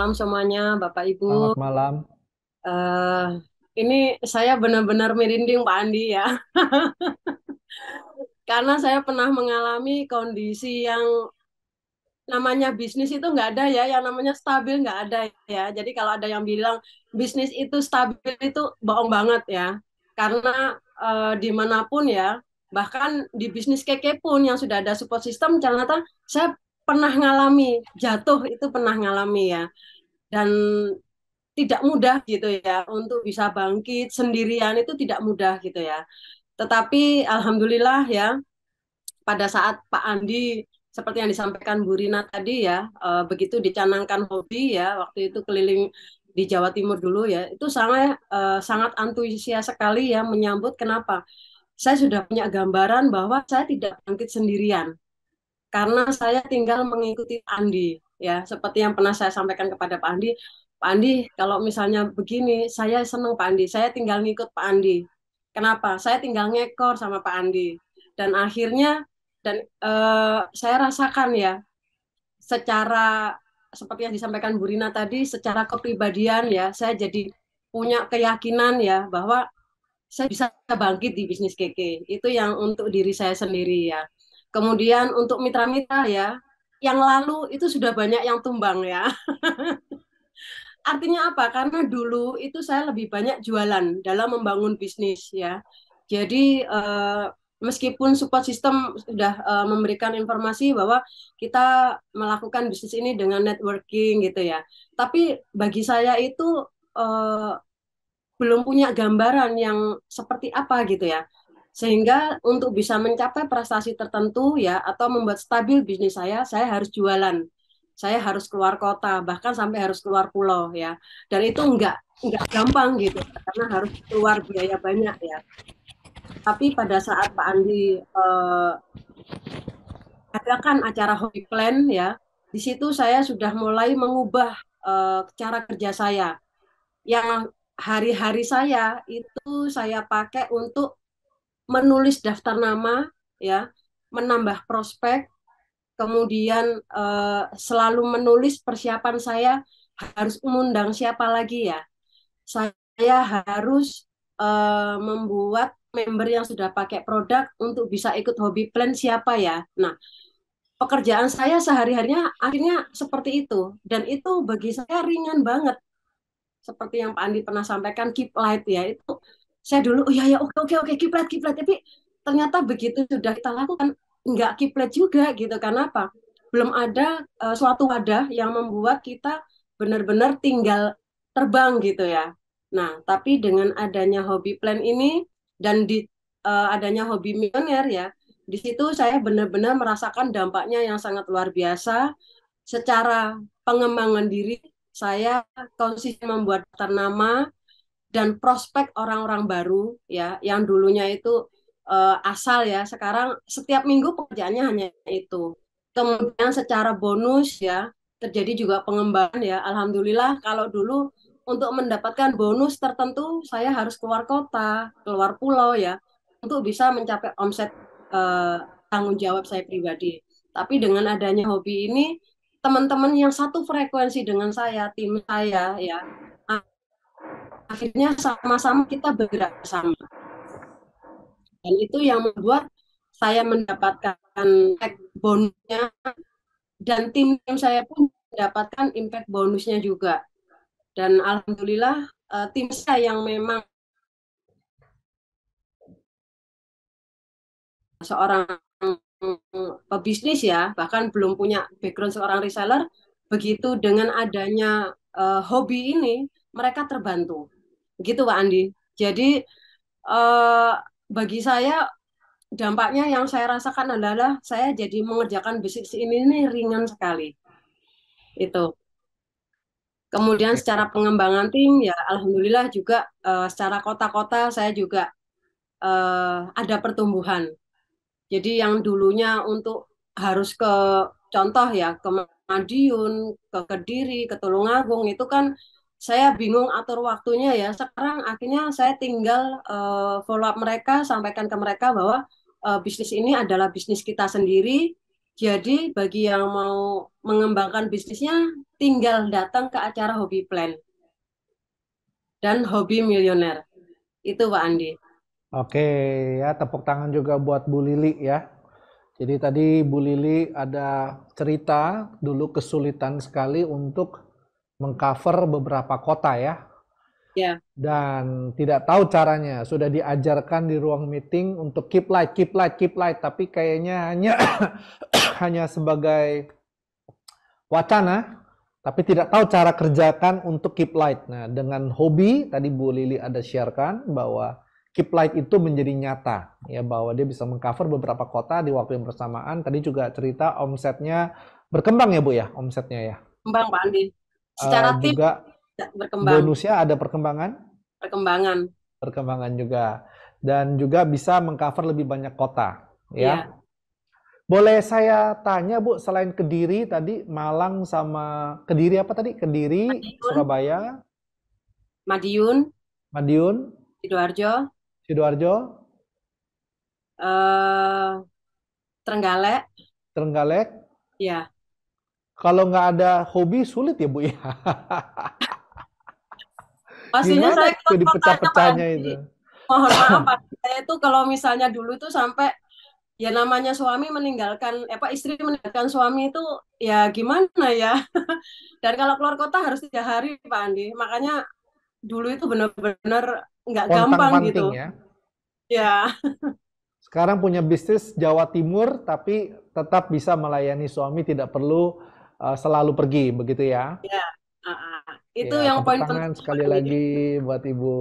malam semuanya, Bapak Ibu. Selamat malam. Eh, ini saya benar-benar merinding Pak Andi ya, karena saya pernah mengalami kondisi yang namanya bisnis itu nggak ada ya, yang namanya stabil nggak ada ya. Jadi kalau ada yang bilang bisnis itu stabil itu bohong banget ya, karena dimanapun ya, bahkan di bisnis keke pun yang sudah ada support system, ternyata saya pernah ngalami jatuh itu pernah ngalami ya. Dan tidak mudah gitu ya untuk bisa bangkit sendirian itu tidak mudah gitu ya. Tetapi alhamdulillah ya pada saat Pak Andi seperti yang disampaikan Bu Rina tadi ya begitu dicanangkan hobi ya waktu itu keliling di Jawa Timur dulu ya itu sangat antusias sekali ya menyambut kenapa saya sudah punya gambaran bahwa saya tidak bangkit sendirian karena saya tinggal mengikuti Pak Andi ya seperti yang pernah saya sampaikan kepada Pak Andi kalau misalnya begini saya senang Pak Andi saya tinggal ngikut Pak Andi kenapa saya tinggal ngekor sama Pak Andi dan akhirnya saya rasakan ya secara seperti yang disampaikan Bu Rina tadi secara kepribadian ya saya jadi punya keyakinan ya bahwa saya bisa bangkit di bisnis keke. Itu yang untuk diri saya sendiri ya. Kemudian untuk mitra-mitra ya, yang lalu itu sudah banyak yang tumbang ya. Artinya apa? Karena dulu itu saya lebih banyak jualan dalam membangun bisnis ya. Jadi meskipun support system sudah memberikan informasi bahwa kita melakukan bisnis ini dengan networking gitu ya. Tapi bagi saya itu eh, belum punya gambaran yang seperti apa gitu ya. Sehingga untuk bisa mencapai prestasi tertentu ya atau membuat stabil bisnis saya harus jualan. Saya harus keluar kota, bahkan sampai harus keluar pulau ya. Dan itu enggak gampang gitu karena harus keluar biaya banyak ya. Tapi pada saat Pak Andi adakan acara Hobi Plan ya, di situ saya sudah mulai mengubah cara kerja saya yang hari-hari saya itu saya pakai untuk menulis daftar nama ya, menambah prospek, kemudian selalu menulis persiapan saya harus mengundang siapa lagi ya. Saya harus membuat member yang sudah pakai produk untuk bisa ikut hobi plan siapa ya. Nah, pekerjaan saya sehari-harinya akhirnya seperti itu dan itu bagi saya ringan banget seperti yang Pak Andi pernah sampaikan keep light ya itu saya dulu oh ya ya oke oke oke keep light tapi ternyata begitu sudah kita lakukan nggak keep light juga gitu karena apa belum ada suatu wadah yang membuat kita benar-benar tinggal terbang gitu ya nah tapi dengan adanya hobi plan ini dan di adanya hobi milioner ya di situ saya benar-benar merasakan dampaknya yang sangat luar biasa secara pengembangan diri saya konsisten membuat daftar nama dan prospek orang-orang baru ya yang dulunya itu asal ya sekarang setiap minggu pekerjaannya hanya itu kemudian secara bonus ya terjadi juga pengembangan ya alhamdulillah kalau dulu untuk mendapatkan bonus tertentu saya harus keluar kota keluar pulau ya untuk bisa mencapai omset eh, tanggung jawab saya pribadi tapi dengan adanya hobi ini teman-teman yang satu frekuensi dengan saya tim saya ya akhirnya sama-sama kita bergerak bersama. Dan itu yang membuat saya mendapatkan impact bonusnya dan tim-tim saya pun mendapatkan impact bonusnya juga. Dan alhamdulillah tim saya yang memang seorang pebisnis ya, bahkan belum punya background seorang reseller, begitu dengan adanya hobi ini, mereka terbantu. Gitu Pak Andi. Jadi uh, bagi saya dampaknya yang saya rasakan adalah saya jadi mengerjakan bisnis ini ringan sekali. Itu. Kemudian Oke, secara pengembangan tim ya alhamdulillah juga secara kota-kota saya juga ada pertumbuhan. Jadi yang dulunya untuk harus ke contoh ya ke Madiun, ke Kediri, ke Tulungagung itu kan saya bingung atur waktunya ya. Sekarang akhirnya saya tinggal follow up mereka, sampaikan ke mereka bahwa bisnis ini adalah bisnis kita sendiri Jadi bagi yang mau mengembangkan bisnisnya, tinggal datang ke acara Hobi Plan dan Hobi Milioner. Itu Pak Andi. Oke, ya tepuk tangan juga buat Bu Lili ya. Jadi tadi Bu Lili ada cerita dulu kesulitan sekali untuk mengcover beberapa kota ya. Ya, Dan tidak tahu caranya. Sudah diajarkan di ruang meeting untuk keep light, keep light, keep light. Tapi kayaknya hanya hanya sebagai wacana, tapi tidak tahu cara kerjakan untuk keep light. Nah, dengan hobi tadi Bu Lili ada sharekan bahwa keep light itu menjadi nyata, ya bahwa dia bisa mengcover beberapa kota di waktu yang bersamaan. Tadi juga cerita omsetnya berkembang ya Bu ya, omsetnya ya. kembang Pak Andi. Secara tim Juga berkembang, bonusnya ada perkembangan, perkembangan. perkembangan juga, dan juga bisa mengcover lebih banyak kota, ya. Ya, Boleh saya tanya Bu, selain Kediri tadi, Malang sama Kediri apa tadi? Kediri, Madiun, Surabaya, Madiun, Madiun, Sidoarjo, Sidoarjo, eh, Trenggalek, Trenggalek. ya. Kalau nggak ada hobi sulit ya Bu ya. Pastinya Gimana saya tuh keluar kotanya Pak dipecah-pecahnya Andi. itu? Mohon maaf Pak, saya itu kalau misalnya dulu itu sampai ya namanya suami meninggalkan, apa istri meninggalkan suami itu ya gimana ya. Dan kalau keluar kota harus 3 hari Pak Andi. Makanya dulu itu benar-benar nggak gampang Pontang-panting gitu. ya. Ya, Sekarang punya bisnis Jawa Timur, tapi tetap bisa melayani suami, tidak perlu selalu pergi, begitu ya. ya. Itu Ya, yang tepuk poin tangan penting Pak sekali Andi. lagi buat Ibu.